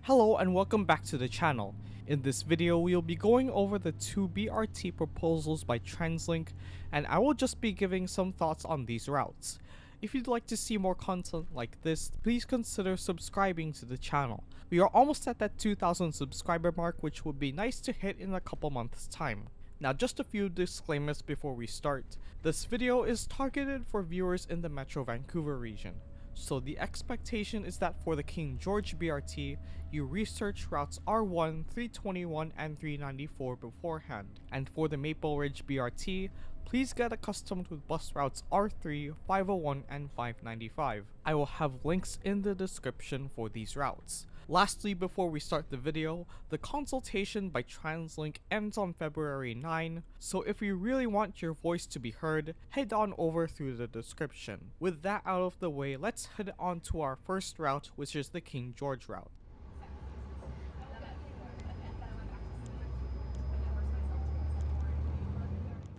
Hello and welcome back to the channel. In this video, we'll be going over the two BRT proposals by TransLink, and I will just be giving some thoughts on these routes. If you'd like to see more content like this, please consider subscribing to the channel. We are almost at that 2,000 subscriber mark, which would be nice to hit in a couple months time. Now, just a few disclaimers before we start. This video is targeted for viewers in the Metro Vancouver region. So the expectation is that for the King George BRT, you research routes R1, 321, and 394 beforehand. And for the Maple Ridge BRT, please get accustomed with bus routes R3, 501, and 595. I will have links in the description for these routes. Lastly, before we start the video, the consultation by TransLink ends on February 9, so if you really want your voice to be heard, head on over through the description. With that out of the way, let's head on to our first route, which is the King George route.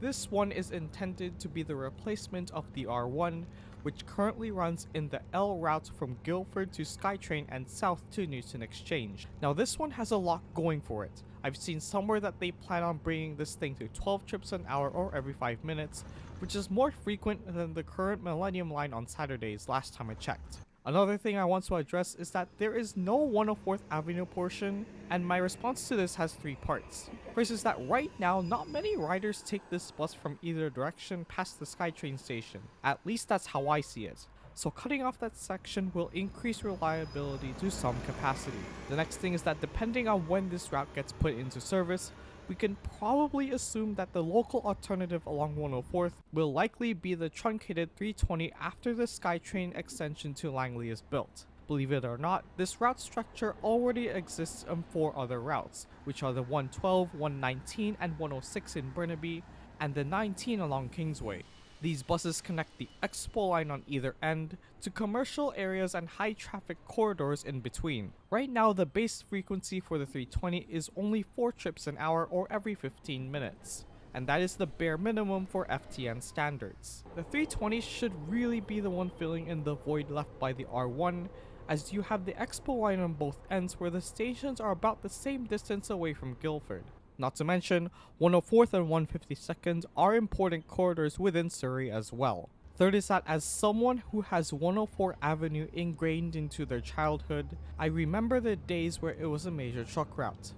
This one is intended to be the replacement of the R1, which currently runs in the L route from Guildford to SkyTrain and south to Newton Exchange. Now this one has a lot going for it. I've seen somewhere that they plan on bringing this thing to 12 trips an hour or every 5 minutes, which is more frequent than the current Millennium line on Saturdays last time I checked. Another thing I want to address is that there is no 104th Avenue portion, and my response to this has three parts. First is that right now, not many riders take this bus from either direction past the SkyTrain station. At least that's how I see it. So cutting off that section will increase reliability to some capacity. The next thing is that depending on when this route gets put into service, we can probably assume that the local alternative along 104th will likely be the truncated 320 after the SkyTrain extension to Langley is built. Believe it or not, this route structure already exists on 4 other routes, which are the 112, 119, and 106 in Burnaby, and the 19 along Kingsway. These buses connect the Expo line on either end to commercial areas and high traffic corridors in between. Right now, the base frequency for the 320 is only 4 trips an hour or every 15 minutes. And that is the bare minimum for FTN standards. The 320 should really be the one filling in the void left by the R1, as you have the Expo line on both ends where the stations are about the same distance away from Guildford. Not to mention, 104th and 152nd are important corridors within Surrey as well. Third is that as someone who has 104 Avenue ingrained into their childhood, I remember the days where it was a major truck route.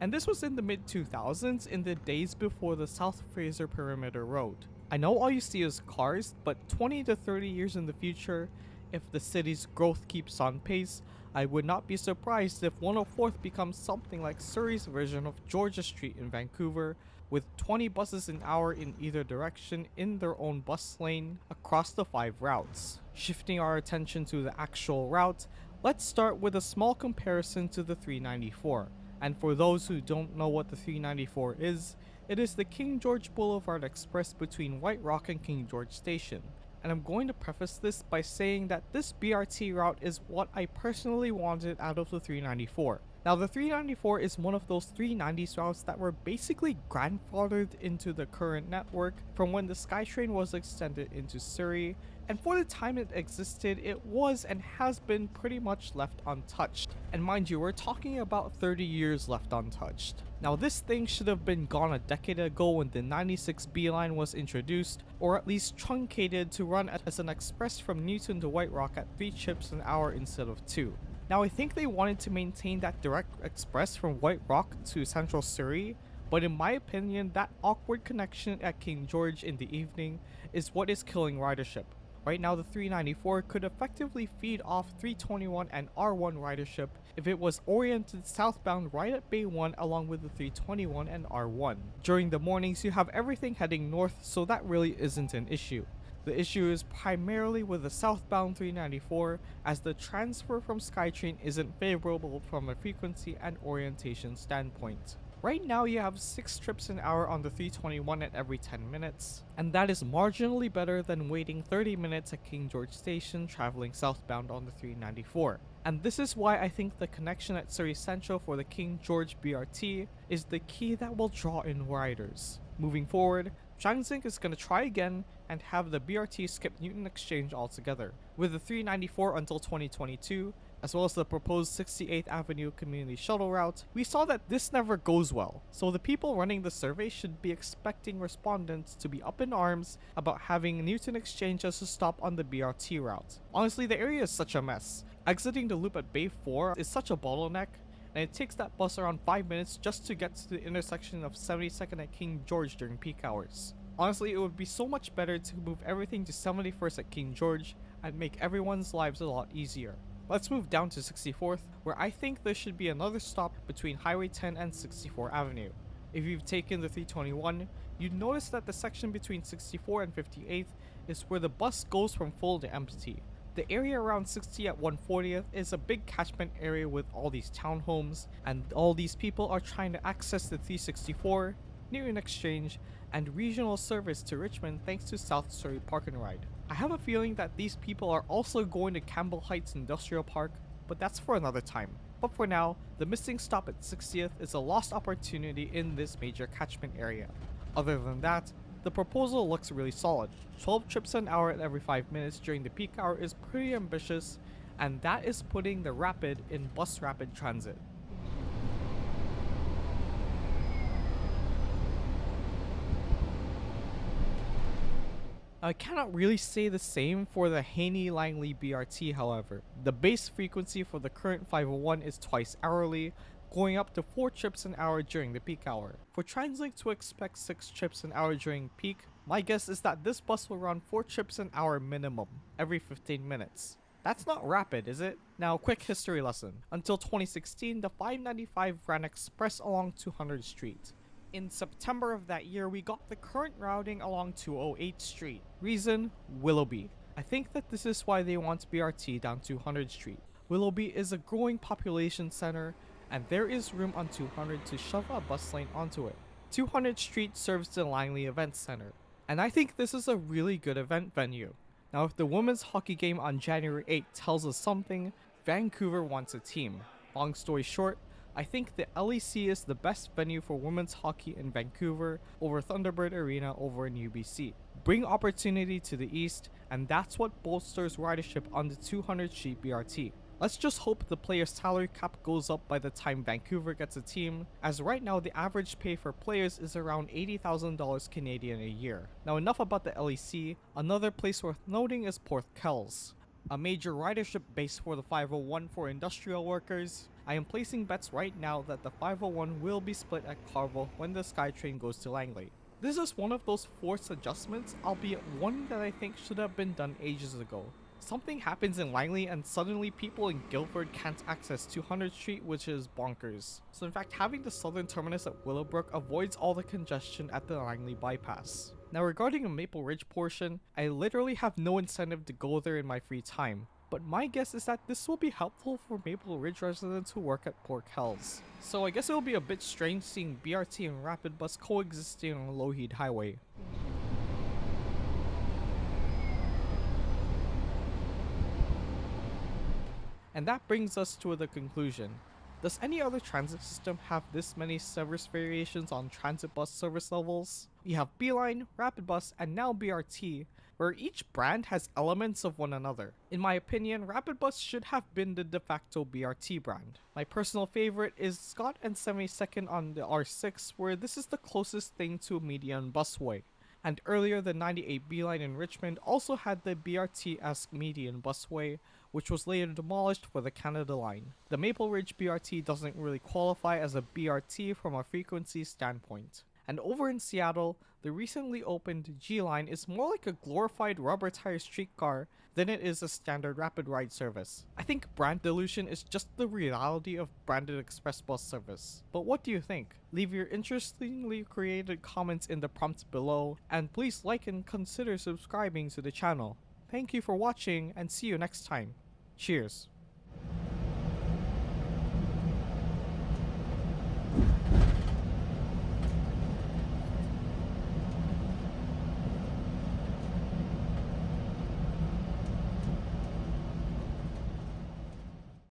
And this was in the mid-2000s, in the days before the South Fraser Perimeter Road. I know all you see is cars, but 20 to 30 years in the future, if the city's growth keeps on pace, I would not be surprised if 104th becomes something like Surrey's version of Georgia Street in Vancouver, with 20 buses an hour in either direction in their own bus lane across the 5 routes. Shifting our attention to the actual route, let's start with a small comparison to the 394. And for those who don't know what the 394 is, it is the King George Boulevard Express between White Rock and King George Station. And I'm going to preface this by saying that this BRT route is what I personally wanted out of the 394. Now the 394 is one of those 390s routes that were basically grandfathered into the current network from when the SkyTrain was extended into Surrey, and for the time it existed, it was and has been pretty much left untouched. And mind you, we're talking about 30 years left untouched. Now this thing should have been gone a decade ago when the 96B line was introduced, or at least truncated to run as an express from Newton to White Rock at 3 trips an hour instead of 2. Now I think they wanted to maintain that direct express from White Rock to Central Surrey, but in my opinion, that awkward connection at King George in the evening is what is killing ridership. Right now, the 394 could effectively feed off 321 and R1 ridership if it was oriented southbound right at Bay 1 along with the 321 and R1. During the mornings, you have everything heading north, so that really isn't an issue. The issue is primarily with the southbound 394, as the transfer from SkyTrain isn't favorable from a frequency and orientation standpoint. Right now you have 6 trips an hour on the 321 at every 10 minutes, and that is marginally better than waiting 30 minutes at King George Station traveling southbound on the 394. And this is why I think the connection at Surrey Central for the King George BRT is the key that will draw in riders. Moving forward, TransLink is going to try again and have the BRT skip Newton Exchange altogether. With the 394 until 2022, as well as the proposed 68th Avenue Community Shuttle route, we saw that this never goes well, so the people running the survey should be expecting respondents to be up in arms about having Newton Exchange as a stop on the BRT route. Honestly, the area is such a mess. Exiting the loop at Bay 4 is such a bottleneck, and it takes that bus around 5 minutes just to get to the intersection of 72nd and King George during peak hours. Honestly, it would be so much better to move everything to 71st at King George and make everyone's lives a lot easier. Let's move down to 64th, where I think there should be another stop between Highway 10 and 64 Avenue. If you've taken the 321, you'd notice that the section between 64 and 58th is where the bus goes from full to empty. The area around 60 at 140th is a big catchment area with all these townhomes, and all these people are trying to access the 364, Newton Exchange, and regional service to Richmond thanks to South Surrey Park and Ride. I have a feeling that these people are also going to Campbell Heights Industrial Park, but that's for another time. But for now, the missing stop at 60th is a lost opportunity in this major catchment area. Other than that, the proposal looks really solid. 12 trips an hour at every 5 minutes during the peak hour is pretty ambitious, and that is putting the rapid in bus rapid transit. I cannot really say the same for the Haney Langley BRT, however. The base frequency for the current 501 is twice hourly, going up to 4 trips an hour during the peak hour. For TransLink to expect 6 trips an hour during peak, my guess is that this bus will run 4 trips an hour minimum, every 15 minutes. That's not rapid, is it? Now, quick history lesson. Until 2016, the 595 ran express along 200 Street. In September of that year, we got the current routing along 208 Street. Reason? Willoughby. I think that this is why they want BRT down 200 Street. Willoughby is a growing population center, and there is room on 200 to shove a bus lane onto it. 200 Street serves the Langley Event Center, and I think this is a really good event venue. Now, if the women's hockey game on January 8 tells us something, Vancouver wants a team. Long story short, I think the LEC is the best venue for women's hockey in Vancouver over Thunderbird Arena over in UBC. Bring opportunity to the east, and that's what bolsters ridership on the 200 Street BRT. Let's just hope the player's salary cap goes up by the time Vancouver gets a team, as right now the average pay for players is around $80,000 Canadian a year. Now enough about the LEC, another place worth noting is Port Kells, a major ridership base for the 501 for industrial workers. I am placing bets right now that the 501 will be split at Carvel when the SkyTrain goes to Langley. This is one of those forced adjustments, albeit one that I think should have been done ages ago. Something happens in Langley and suddenly people in Guildford can't access 200 Street, which is bonkers. So in fact, having the southern terminus at Willowbrook avoids all the congestion at the Langley bypass. Now regarding the Maple Ridge portion, I literally have no incentive to go there in my free time, but my guess is that this will be helpful for Maple Ridge residents who work at Port Kells. So I guess it will be a bit strange seeing BRT and rapid bus coexisting on Lougheed Highway. And that brings us to the conclusion. Does any other transit system have this many service variations on transit bus service levels? We have Beeline, Rapid Bus, and now BRT, where each brand has elements of one another. In my opinion, Rapid Bus should have been the de facto BRT brand. My personal favorite is Scott and 72nd on the R6, where this is the closest thing to a median busway. And earlier the 98 Beeline in Richmond also had the BRT-esque median busway, which was later demolished for the Canada Line. The Maple Ridge BRT doesn't really qualify as a BRT from a frequency standpoint. And over in Seattle, the recently opened G-Line is more like a glorified rubber tire streetcar than it is a standard rapid ride service. I think brand dilution is just the reality of branded express bus service. But what do you think? Leave your interestingly created comments in the prompt below, and please like and consider subscribing to the channel. Thank you for watching, and see you next time. Cheers.